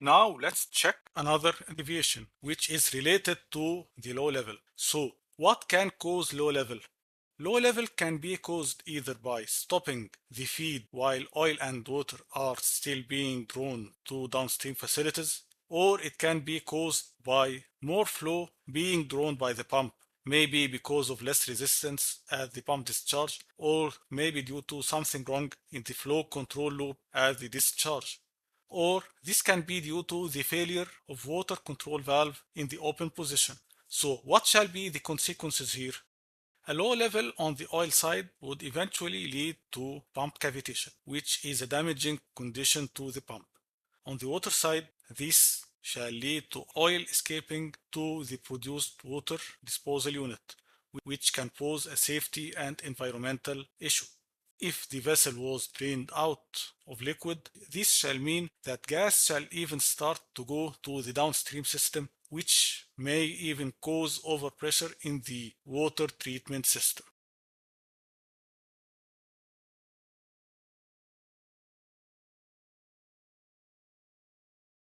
Now let's check another deviation which is related to the low level. So what can cause low level? Low level can be caused either by stopping the feed while oil and water are still being drawn to downstream facilities, or it can be caused by more flow being drawn by the pump, maybe because of less resistance at the pump discharge, or maybe due to something wrong in the flow control loop at the discharge. Or this can be due to the failure of water control valve in the open position. So what shall be the consequences here? A low level on the oil side would eventually lead to pump cavitation, which is a damaging condition to the pump. On the water side, this shall lead to oil escaping to the produced water disposal unit, which can pose a safety and environmental issue. If the vessel was drained out of liquid, this shall mean that gas shall even start to go to the downstream system, which may even cause overpressure in the water treatment system.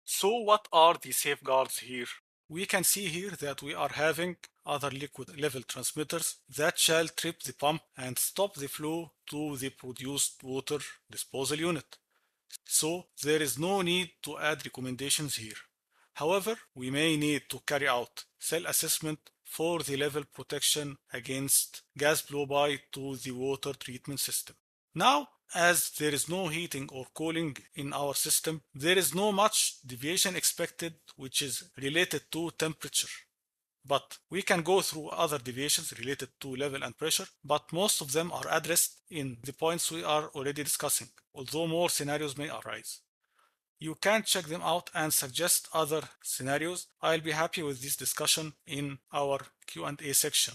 So what are the safeguards here? We can see here that we are having other liquid level transmitters that shall trip the pump and stop the flow to the produced water disposal unit. So there is no need to add recommendations here. However, we may need to carry out cell assessment for the level protection against gas blowby to the water treatment system. Now, as there is no heating or cooling in our system, there is no much deviation expected which is related to temperature. But we can go through other deviations related to level and pressure, but most of them are addressed in the points we are already discussing, although more scenarios may arise. You can check them out and suggest other scenarios. I'll be happy with this discussion in our Q&A section.